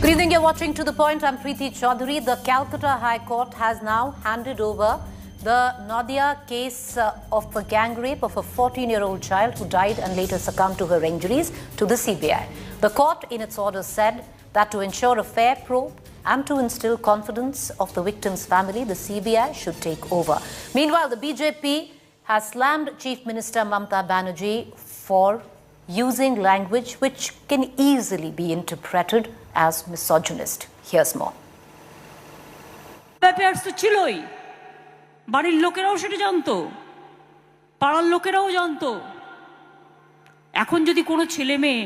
Good evening, you're watching To The Point. I'm Preeti Chaudhary. The Calcutta High Court has now handed over the Nadia case of the gang rape of a 14-year-old child who died and later succumbed to her injuries to the CBI. The court, in its order, said that to ensure a fair probe and to instill confidence of the victim's family, the CBI should take over. Meanwhile, the BJP has slammed Chief Minister Mamata Banerjee for using language which can easily be interpreted as misogynist. Here's more. বাড়ির লোকেরাও সেটা জানতো, পাড়ার লোকেরাও জানতো। এখন যদি কোনো ছেলে মেয়ে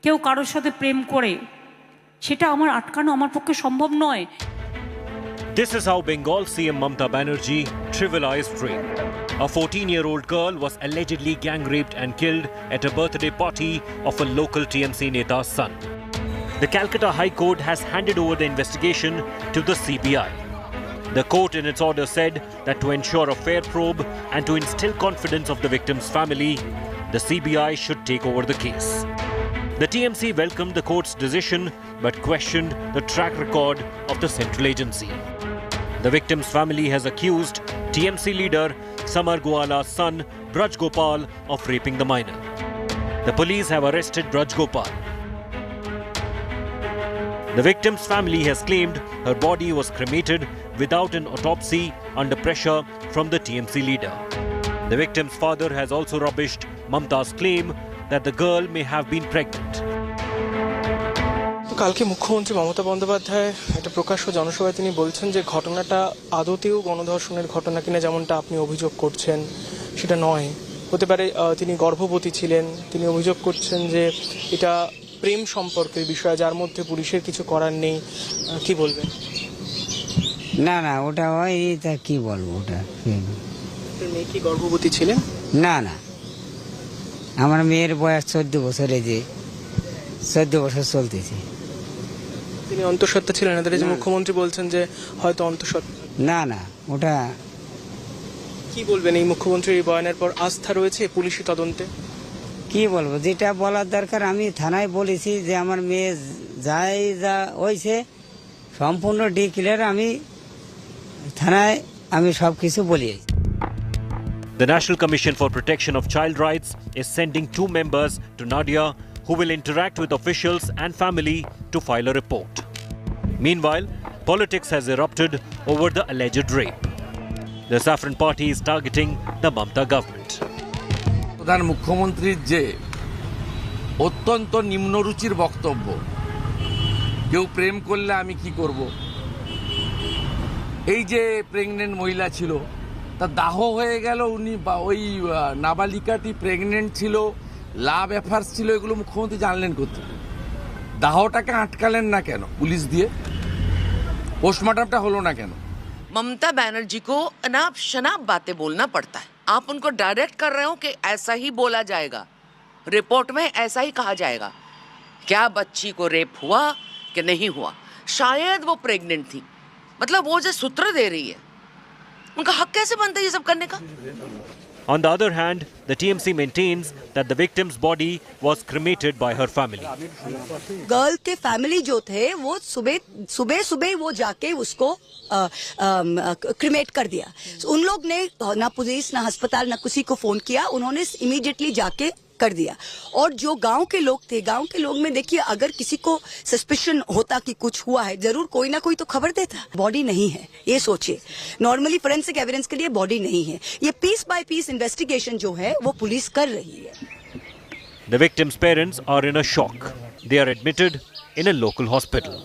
কেউ কারোর সাথে প্রেম করে, সেটা আমার আটকানো আমার পক্ষে সম্ভব নয়। This is how Bengal CM Mamata Banerjee trivialized rape. A 14-year-old girl was allegedly gang raped and killed at a birthday party of a local TMC Neta's son. The Calcutta High Court has handed over the investigation to the CBI. The court in its order said that to ensure a fair probe and to instill confidence of the victim's family, the CBI should take over the case. The TMC welcomed the court's decision but questioned the track record of the central agency. The victim's family has accused TMC leader Samar Goala's son Braj Gopal of raping the minor. The police have arrested Braj Gopal. The victim's family has claimed her body was cremated without an autopsy under pressure from the TMC leader. The victim's father has also rubbished Mamata's claim that the girl may have been pregnant. কালকে মুখ্যমন্ত্রী মমতা বন্দ্যোপাধ্যায় একটা প্রকাশ্য জনসভায় তিনি বলছেন যে ঘটনাটা আদতেও গণধর্ষণের ঘটনা কিনা যেমনটা আপনি অভিযোগ করছেন সেটা নয়, হতে পারে তিনি গর্ভবতী ছিলেন। তিনি অভিযোগ করছেন যে এটা প্রেম সম্পর্কের বিষয় যার মধ্যে পুলিশের কিছু করার নেই। কি বলবেন? না না, ওটা হয় তা কি বলবো, ওটা মেয়ে কি গর্ভবতী ছিলেন? না না, আমার মেয়ের বয়স 14 বছরে, যে 14 বছর চলতেছে। তিনি অন্তঃসত্ত্বা ছিলেন না, যে মুখ্যমন্ত্রী বলছেন যে হয়তো অন্তঃসত্ত্বা। না না, ওটা কি বলবেন এই মুখ্যমন্ত্রীর এই বয়ানের পর? আস্থা রয়েছে পুলিশি তদন্তে? কি বলবো, যেটা বলার দরকার আমি থানায় বলেছি যে আমার মেয়ে যাই যা হয়েছে সম্পূর্ণ ডিক্লেয়ার আমি থানায় আমি সবকিছু বলি। The National Commission for Protection of Child Rights is sending 2 members to Nadia who will interact with officials and family to file a report. Meanwhile, politics has erupted over the alleged rape. The Saffron Party is targeting the Mamata government. প্রধান মুখ্যমন্ত্রীর যে অত্যন্ত নিম্নরুচির বক্তব্য, কেউ প্রেম করলে আমি কি করব, এই যে প্রেগনেন্ট মহিলা ছিল তার দাহ হয়ে গেল, উনি ওই নাবালিকাটি প্রেগনেন্ট ছিল, লাভ অ্যাফেয়ার্স ছিল, এগুলো মুখ্যমন্ত্রী জানলেন কোথায়? দাহটাকে আটকালেন না কেন পুলিশ দিয়ে? পোস্টমর্টমটা হলো না কেন? ममता बनर्जी को अनाप शनाप बातें बोलना पड़ता है। आप उनको डायरेक्ट कर रहे हो कि ऐसा ही बोला जाएगा, रिपोर्ट में ऐसा ही कहा जाएगा। क्या बच्ची को रेप हुआ कि नहीं हुआ? शायद वो प्रेग्नेंट थी, मतलब वो जो सूत्र दे रही है, उनका हक कैसे बनता है ये सब करने का? On the other hand, the TMC maintains that the victim's body was cremated by her family. Girl के फैमिली जो थे वो सुबह वो जाके उसको क्रिमेट कर दिया। उन लोग ने ना पुलिस ना अस्पताल ना किसी को फोन किया, उन्होंने इमीडिएटली जाके कर दिया। और जो गांव के लोग थे, गांव के लोग में देखिए अगर किसी को सस्पिशन होता कि कुछ हुआ है, जरूर कोई ना कोई तो खबर देता। बॉडी नहीं है, ये सोचिए, नॉर्मली फोरेंसिक एविडेंस के लिए बॉडी नहीं है। ये पीस बाय पीस इन्वेस्टिगेशन जो है वो पुलिस कर रही है। The victim's parents are in a shock. They are admitted in a local hospital.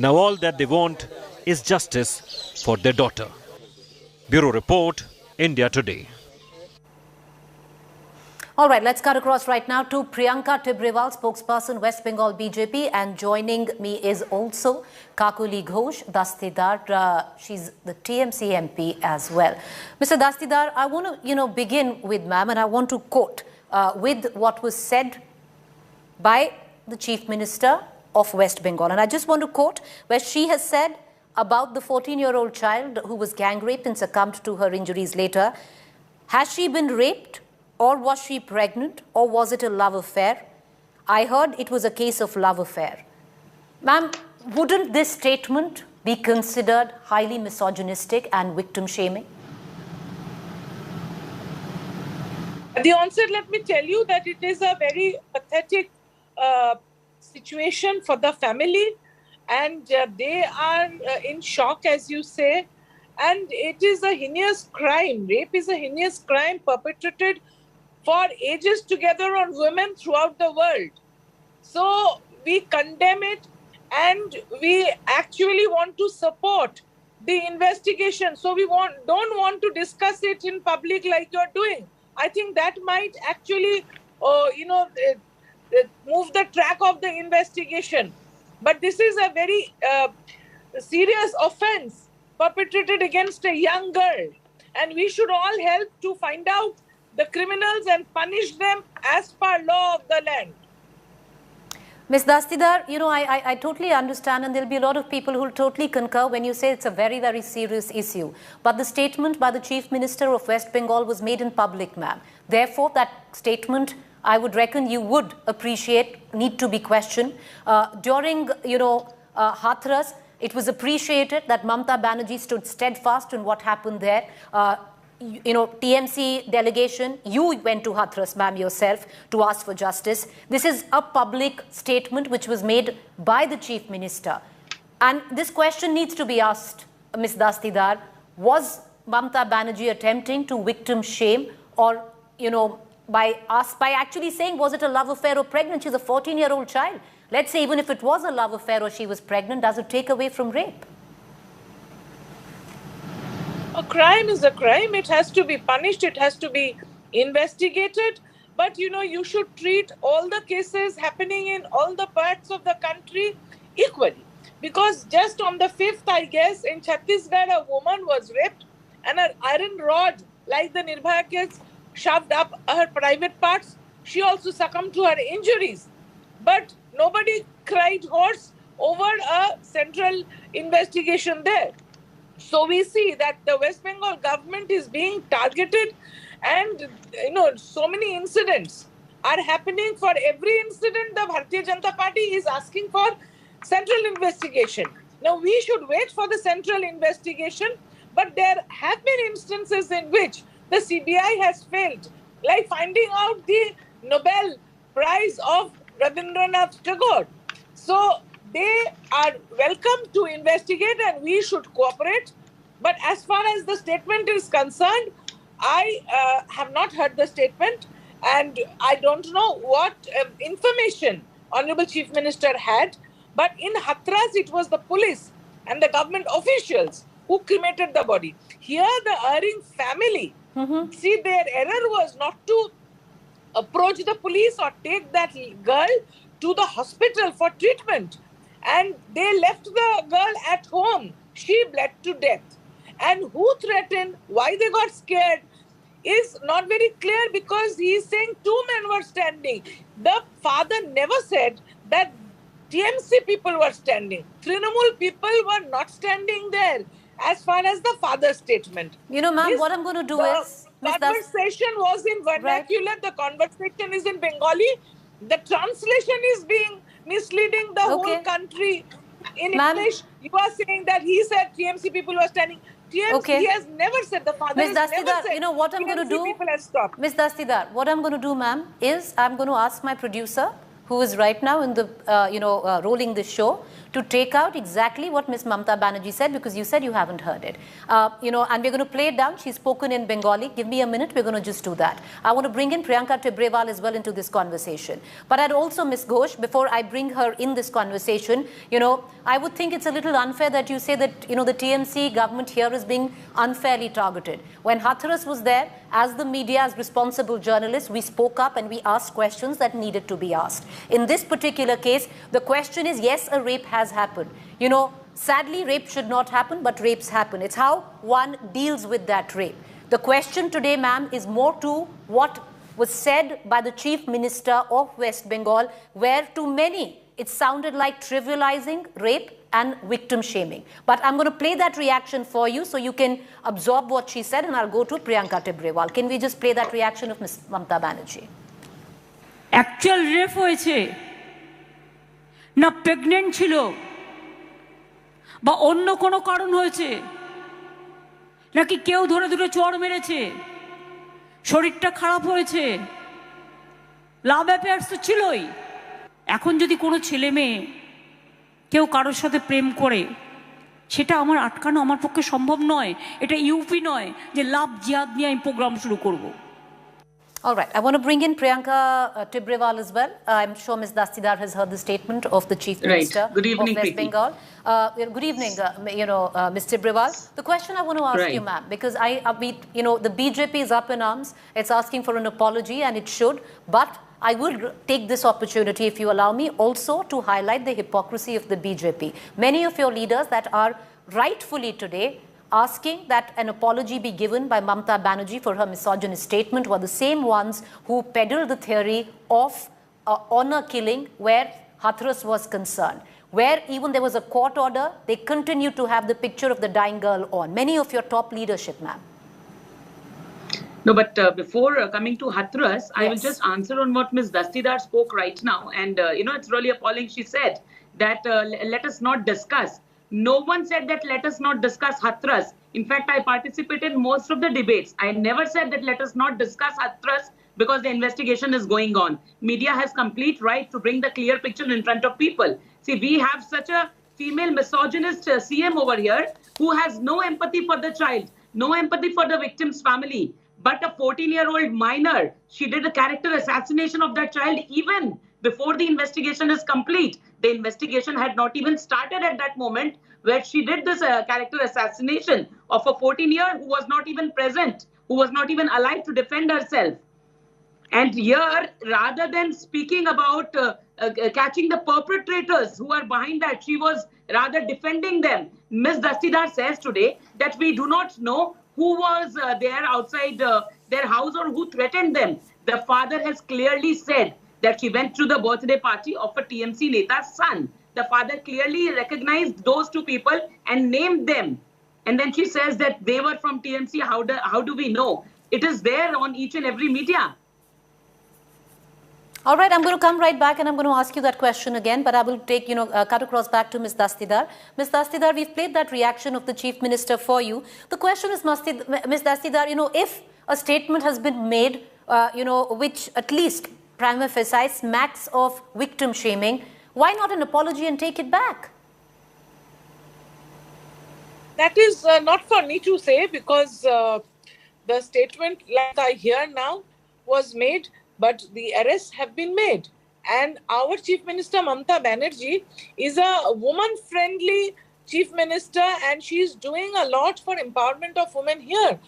Now all that they want is justice for their daughter. Bureau Report, India Today. All right, let's cut across right now to Priyanka Tibrewal, spokesperson, West Bengal BJP, and joining me is also Kakuli Ghosh Dastidar. She's the TMC MP as well. Mr. Dastidar, I want to, begin with ma'am, and I want to quote with what was said by the Chief Minister of West Bengal. And I just want to quote where she has said about the 14-year-old child who was gang raped and succumbed to her injuries later. Has she been raped? Or was she pregnant? Or was it a love affair? I heard it was a case of love affair. Ma'am, wouldn't this statement be considered highly misogynistic and victim shaming? At the onset, let me tell you that it is a very pathetic situation for the family, and they are in shock, as you say, and it is a heinous crime. Rape is a heinous crime perpetrated for ages together on women throughout the world. So we condemn it, and we actually want to support the investigation. So we don't want to discuss it in public like you're doing. I think that might actually, move the track of the investigation. But this is a very serious offense perpetrated against a young girl. And we should all help to find out the criminals and punish them as per law of the land. Ms. Dastidar, I totally understand, and there'll be a lot of people who will totally concur when you say it's a very, very serious issue. But the statement by the Chief Minister of West Bengal was made in public, ma'am. Therefore, that statement, I would reckon you would appreciate, need to be questioned. During, Hathras, it was appreciated that Mamata Banerjee stood steadfast in what happened there. TMC delegation, you went to Hathras, ma'am, yourself to ask for justice. This is a public statement which was made by the Chief Minister. And this question needs to be asked, Ms. Dastidar. Was Mamata Banerjee attempting to victim shame, or, by actually saying, was it a love affair or pregnant? She's a 14-year-old child. Let's say even if it was a love affair or she was pregnant, does it take away from rape? A crime is a crime. It has to be punished. It has to be investigated. But, you should treat all the cases happening in all the parts of the country equally. Because just on the 5th, I guess, in Chhattisgarh, a woman was raped and an iron rod, like the Nirbhaya case, shoved up her private parts. She also succumbed to her injuries. But nobody cried horse over a central investigation there. So we see that the West Bengal government is being targeted, and so many incidents are happening. For every incident, the Bharatiya Janata Party is asking for central investigation. Now we should wait for the central investigation, but there have been instances in which the CBI has failed, like finding out the Nobel Prize of Rabindranath Tagore. So they are welcome to investigate, and we should cooperate. But as far as the statement is concerned, I have not heard the statement, and I don't know what information Honorable Chief Minister had. But in Hathras, it was the police and the government officials who cremated the body. Here, the erring family, see, their error was not to approach the police or take that girl to the hospital for treatment. And they left the girl at home. She bled to death. And who threatened, why they got scared, is not very clear, because he is saying 2 men were standing. The father never said that TMC people were standing. Trinamool people were not standing there, as far as the father's statement. Ma'am, what I'm going to do is... The conversation was in vernacular. Right. The conversation is in Bengali. The translation is being misleading the whole country. In English, you are saying that he said TMC people were standing. TMC, he has never said, the father has never said. What I'm going to do, people have stopped. Ms. Dastidar, what I'm going to do, ma'am, is I'm going to ask my producer, who is right now in the, rolling this show, to take out exactly what Ms. Mamata Banerjee said, because you said you haven't heard it. And we're going to play it down. She's spoken in Bengali. Give me a minute. We're going to just do that. I want to bring in Priyanka Tibrewal as well into this conversation. But I'd also, Ms. Ghosh, before I bring her in this conversation, I would think it's a little unfair that you say that, the TMC government here is being unfairly targeted. When Hathras was there, as the media, as responsible journalists, we spoke up and we asked questions that needed to be asked. In this particular case, the question is, yes, a rape has happened. Sadly, rape should not happen, but rapes happen. It's how one deals with that rape. The question today, ma'am, is more to what was said by the Chief Minister of West Bengal, where to many it sounded like trivializing rape and victim shaming. But I'm going to play that reaction for you so you can absorb what she said, and I'll go to Priyanka Tibrewal. Can we just play that reaction of Ms. Mamata Banerjee? Actual rape hoyeche, না pregnant ছিল বা অন্য কোনো কারণ হয়েছে, নাকি কেউ ধরে ধরে চড় মেরেছে, শরীরটা খারাপ হয়েছে, লাভ অ্যাফেয়ার্স তো ছিলই। এখন যদি কোনো ছেলে মেয়ে কেউ কারোর সাথে প্রেম করে, সেটা আমার আটকানো আমার পক্ষে সম্ভব নয়। এটা ইউপি নয় যে লাভ জিহাদ নিয়ে আমি প্রোগ্রাম শুরু করব। All right, I want to bring in Priyanka Tibrewal as well. I'm sure Ms. Dastidar has heard the statement of the Chief Minister Good evening, of West Bengal. Good evening, Ms. Tibrewal. The question I want to ask you, ma'am, because the BJP is up in arms. It's asking for an apology, and it should. But I will take this opportunity, if you allow me, also to highlight the hypocrisy of the BJP. Many of your leaders that are rightfully today asking that an apology be given by Mamata Banerjee for her misogynist statement were the same ones who peddled the theory of honor killing where Hathras was concerned, where even there was a court order, they continued to have the picture of the dying girl on. Many of your top leadership, ma'am. No, but before coming to Hathras, I will just answer on what Ms. Dastidar spoke right now. And, it's really appalling. She said that let us not discuss. No one said that let us not discuss Hathras. In fact, I participated in most of the debates. I never said that let us not discuss Hathras because the investigation is going on. Media has complete right to bring the clear picture in front of people. See, we have such a female misogynist CM over here who has no empathy for the child, no empathy for the victim's family. But a 14-year-old minor, she did a character assassination of that child even before the investigation is complete. The investigation had not even started at that moment where she did this character assassination of a 14-year-old who was not even present, who was not even alive to defend herself. And here, rather than speaking about catching the perpetrators who are behind that, she was rather defending them. Ms. Dastidar says today that we do not know who was there outside their house or who threatened them. The father has clearly said that she went to the birthday party of a TMC Neta's son. The father clearly recognized those two people and named them. And then she says that they were from TMC. How do we know? It is there on each and every media. All right, I'm going to come right back and I'm going to ask you that question again, but I will take, cut across back to Ms. Dastidar. Ms. Dastidar, we've played that reaction of the Chief Minister for you. The question is, Ms. Dastidar, if a statement has been made, which at least prima facie smacks of victim shaming, why not an apology and take it back? That is not for me to say, because the statement, like I hear now, was made, but the arrests have been made. And our Chief Minister Mamata Banerjee is a woman-friendly Chief Minister, and she is doing a lot for empowerment of women here.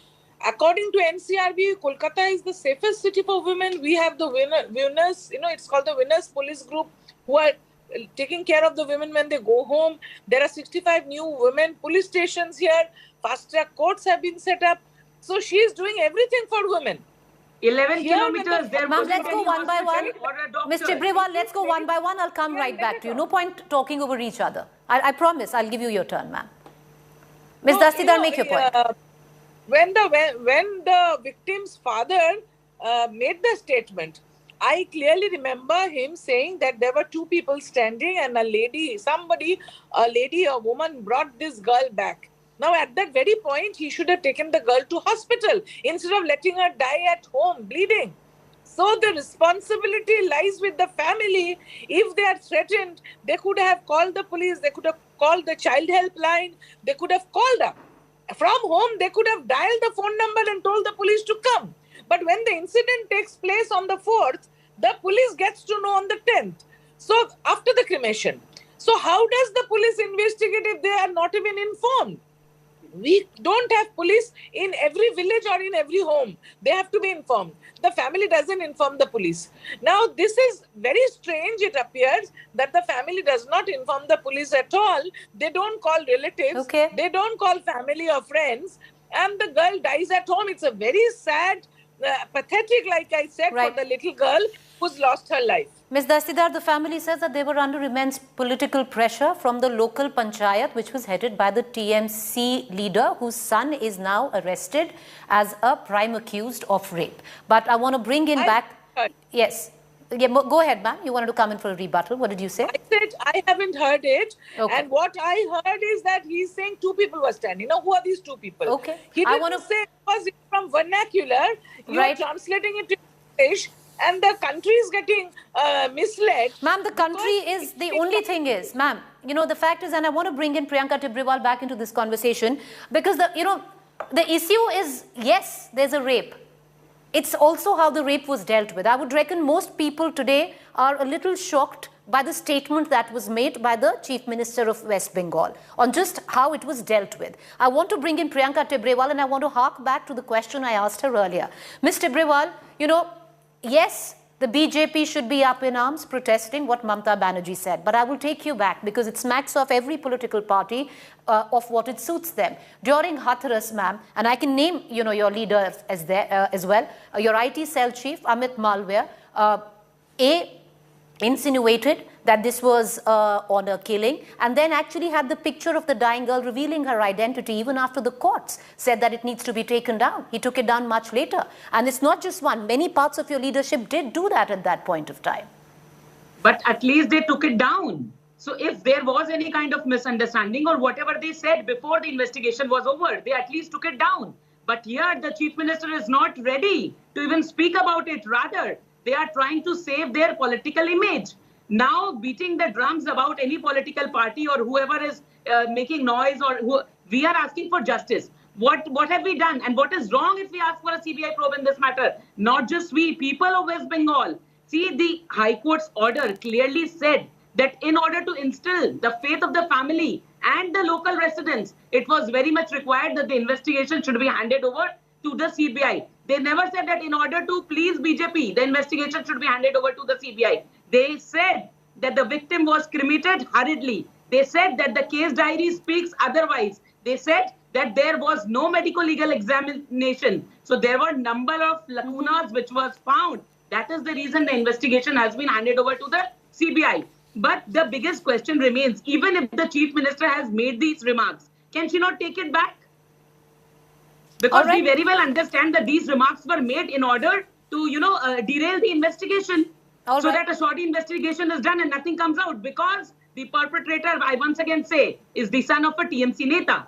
According to NCRB, Calcutta is the safest city for women. We have the winners, it's called the Winners Police Group, who are taking care of the women when they go home. There are 65 new women police stations here. Fast-track courts have been set up. So she is doing everything for women. 11 kilometers. Ma'am, let's go one by one. Mr. Tibrewal, let's go one by one. I'll come right back to you. No point talking over each other. I promise I'll give you your turn, ma'am. Ms. Dastidar, make your point. When the victim's father made the statement, I clearly remember him saying that there were two people standing and a woman brought this girl back. Now, at that very point, he should have taken the girl to hospital instead of letting her die at home bleeding. So the responsibility lies with the family. If they are threatened, they could have called the police, they could have called the child helpline, they could have called up. From home, they could have dialed the phone number and told the police to come. But when the incident takes place on the 4th, the police gets to know on the 10th. So after the cremation. So how does the police investigate if they are not even informed? We don't have police in every village or in every home. They have to be informed. The family doesn't inform the police. Now, this is very strange, it appears, that the family does not inform the police at all. They don't call relatives. Okay. They don't call family or friends. And the girl dies at home. It's a very sad, pathetic, like I said, for the little girl who's lost her life. Ms. Dastidar, the family says that they were under immense political pressure from the local panchayat, which was headed by the TMC leader, whose son is now arrested as a prime accused of rape. But I want to bring in back... Yes. Yeah, go ahead, ma'am. You wanted to come in for a rebuttal. What did you say? I said I haven't heard it. Okay. And what I heard is that he's saying two people were standing. Now, who are these two people? Okay. He I didn't wanna- say it was from vernacular. You're Right. translating it to English, and the country is getting misled. Ma'am, the country is, the only thing is, ma'am, the fact is, and I want to bring in Priyanka Tibrewal back into this conversation, because the issue is, yes, there's a rape. It's also how the rape was dealt with. I would reckon most people today are a little shocked by the statement that was made by the Chief Minister of West Bengal on just how it was dealt with. I want to bring in Priyanka Tibrewal, and I want to hark back to the question I asked her earlier. Ms. Tibrewal, yes, the BJP should be up in arms protesting what Mamata Banerjee said. But I will take you back, because it smacks of every political party of what it suits them. During Hathras, ma'am, and I can name your leader as well, your IT cell chief, Amit Malviya, insinuated that this was on a killing, and then actually had the picture of the dying girl revealing her identity even after the courts said that it needs to be taken down. He took it down much later. And it's not just one. Many parts of your leadership did do that at that point of time. But at least they took it down. So if there was any kind of misunderstanding or whatever they said before the investigation was over, they at least took it down. But here the Chief Minister is not ready to even speak about it. Rather, they are trying to save their political image. Now beating the drums about any political party or whoever is making noise, we are asking for justice. What have we done? And what is wrong if we ask for a CBI probe in this matter? Not just we, people of West Bengal. See, the High Court's order clearly said that in order to instill the faith of the family and the local residents, it was very much required that the investigation should be handed over to the CBI. They never said that in order to please BJP, the investigation should be handed over to the CBI. They said that the victim was cremated hurriedly. They said that the case diary speaks otherwise. They said that there was no medical legal examination. So there were a number of lacunas which was found. That is the reason the investigation has been handed over to the CBI. But the biggest question remains, even if the Chief Minister has made these remarks, can she not take it back? Because we very well understand that these remarks were made in order to, derail the investigation. So that a shoddy investigation is done and nothing comes out, because the perpetrator, I once again say, is the son of a TMC Neta.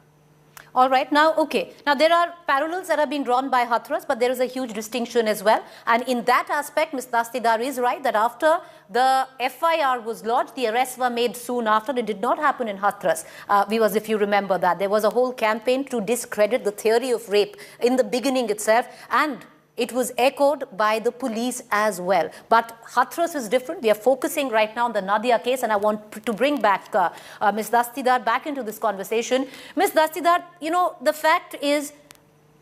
All right. Now, okay. Now, there are parallels that are being drawn by Hathras, but there is a huge distinction as well. And in that aspect, Ms. Dastidar is right that after the FIR was lodged, the arrests were made soon after. It did not happen in Hathras. Viewers, if you remember that, there was a whole campaign to discredit the theory of rape in the beginning itself, and it was echoed by the police as well. But Hathras is different. We are focusing right now on the Nadia case, and I want to bring back Ms. Dastidar back into this conversation. Ms. Dastidar, the fact is,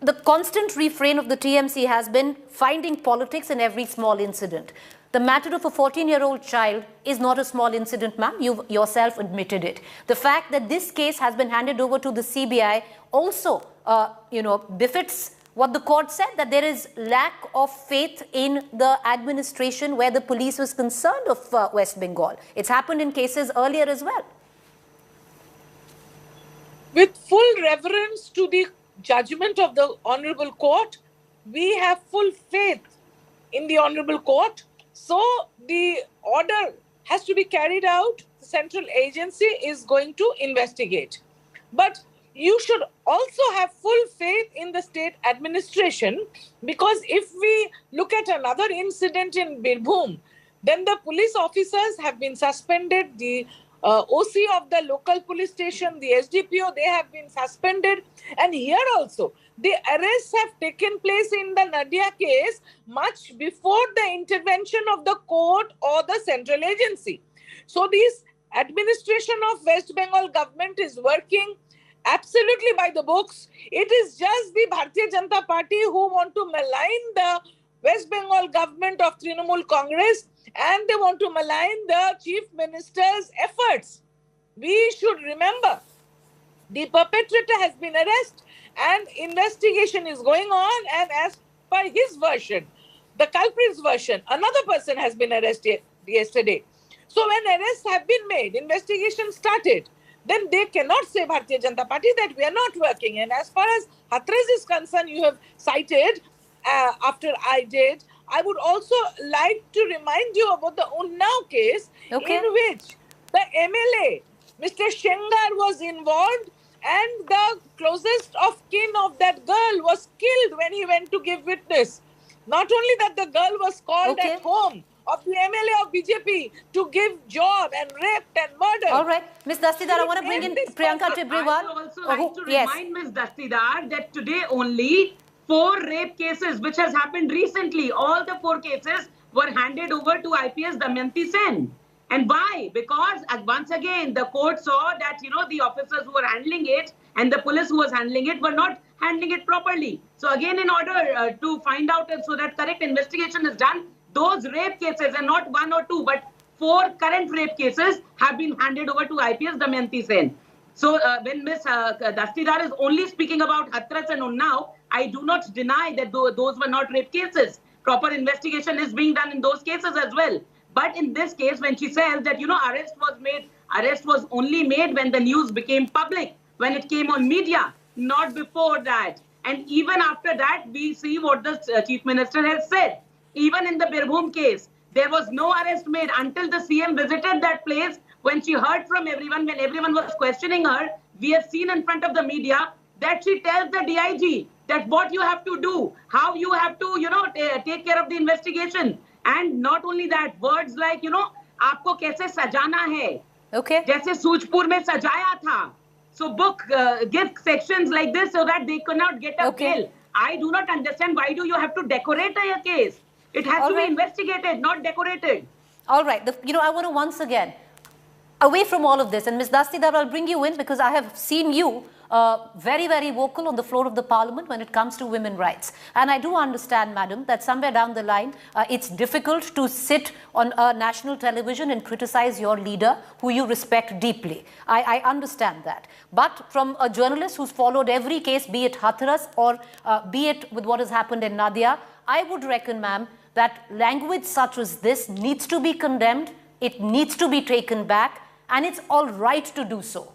the constant refrain of the TMC has been finding politics in every small incident. The matter of a 14-year-old child is not a small incident, ma'am. You yourself admitted it. The fact that this case has been handed over to the CBI also, befits what the court said, that there is lack of faith in the administration where the police was concerned of West Bengal. It's happened in cases earlier as well. With full reverence to the judgment of the Honorable Court, we have full faith in the Honorable Court. So the order has to be carried out. The central agency is going to investigate. But you should also have full faith in the state administration, because if we look at another incident in Birbhum, then the police officers have been suspended, the OC of the local police station, the SDPO, they have been suspended. And here also, the arrests have taken place in the Nadia case much before the intervention of the court or the central agency. So this administration of West Bengal government is working absolutely by the books. It is just the Bharatiya Janata Party who want to malign the West Bengal government of Trinamool Congress, and they want to malign the Chief Minister's efforts. We should remember the perpetrator has been arrested and investigation is going on, and as per his version, the culprit's version, another person has been arrested yesterday. So when arrests have been made, investigation started, then they cannot say Bharatiya Janata Party that we are not working. And as far as Hathras is concerned, you have cited, after I did, I would also like to remind you about the Unnao case, in which the MLA, Mr. Shengar, was involved, and the closest of kin of that girl was killed when he went to give witness. Not only that, the girl was called at home of the MLA of BJP to give job and raped and murdered. All right. Ms. Dastidar, I want to bring in Priyanka Tibrewal. I would also like to remind Ms. Dastidar that today only 4 rape cases, which has happened recently, all the 4 cases were handed over to IPS Damayanti Sen. And why? Because once again, the court saw that, the officers who were handling it and the police who was handling it were not handling it properly. So again, in order to find out so that correct investigation is done, those rape cases, and not 1 or 2, but 4 current rape cases have been handed over to IPS Damayanti Sen. So when Ms. Dastidar is only speaking about Hathras and Unnao, I do not deny that those were not rape cases. Proper investigation is being done in those cases as well. But in this case, when she says that, arrest was only made when the news became public, when it came on media, not before that. And even after that, we see what the Chief Minister has said. Even in the Birbhum case, there was no arrest made until the CM visited that place. When she heard from everyone, when everyone was questioning her, we have seen in front of the media that she tells the DIG that what you have to do, how you have to, take care of the investigation. And not only that, words like, आपको कैसे सजाना है, जैसे सूचपुर में सजाया था. So give sections like this so that they cannot get a bail. I do not understand, why do you have to decorate a case? It has to be investigated, not decorated. All right. I want to once again, away from all of this, and Ms. Dastidar, I'll bring you in because I have seen you very, very vocal on the floor of the parliament when it comes to women's rights. And I do understand, madam, that somewhere down the line, it's difficult to sit on national television and criticize your leader, who you respect deeply. I understand that. But from a journalist who's followed every case, be it Hathras or be it with what has happened in Nadia, I would reckon, ma'am, that language such as this needs to be condemned, it needs to be taken back, and it's all right to do so.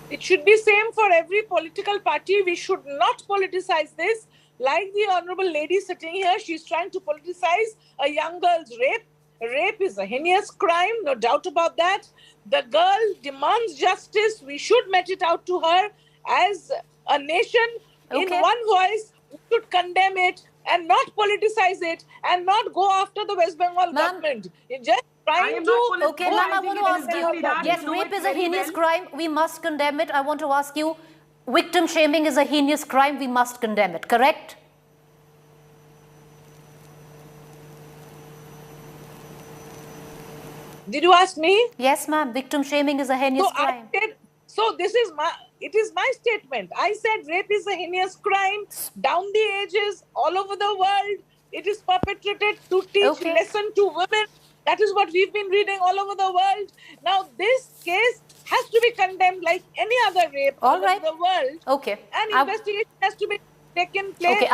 It should be same for every political party. We should not politicize this. Like the honorable lady sitting here, she's trying to politicize a young girl's rape. Rape is a heinous crime, no doubt about that. The girl demands justice. We should met it out to her. As a nation, in one voice, we should condemn it and not politicize it and not go after the West Bengal government. Just trying to... Okay, ma'am, I want to ask you, yes, rape is a heinous crime. We must condemn it. I want to ask you, victim shaming is a heinous crime. We must condemn it, correct? Did you ask me? Yes, ma'am. Victim shaming is a heinous crime. It is my statement. I said rape is a heinous crime down the ages, all over the world. It is perpetrated to teach lesson to women. That is what we've been reading all over the world. Now, this case has to be condemned like any other rape all over the world. Okay. And investigation has to be taken place,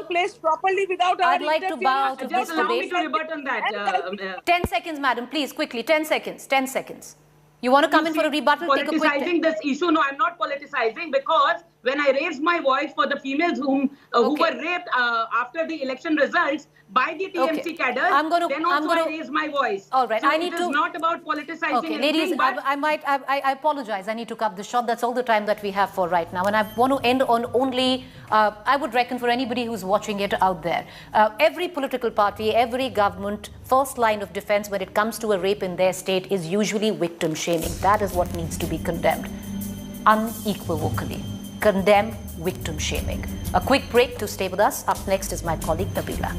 place properly without our interference. I'd like to bow out of this debate. Allow me to rebut on that. 10 seconds, madam, please, quickly. 10 seconds. 10 seconds. You want to come in for a rebuttal? Take a quick... Politicizing this issue? No, I'm not politicizing, because when I raised my voice for the females who were raped after the election results by the TMC cadres, I raised my voice. All right, so it is not about politicizing. Okay, ladies, I apologize. I need to cut the short. That's all the time that we have for right now. And I want to end on only, I would reckon, for anybody who's watching it out there, every political party, every government, first line of defense when it comes to a rape in their state is usually victim shaming. That is what needs to be condemned unequivocally. Condemn victim shaming. A quick break to stay with us. Up next is my colleague Nabila.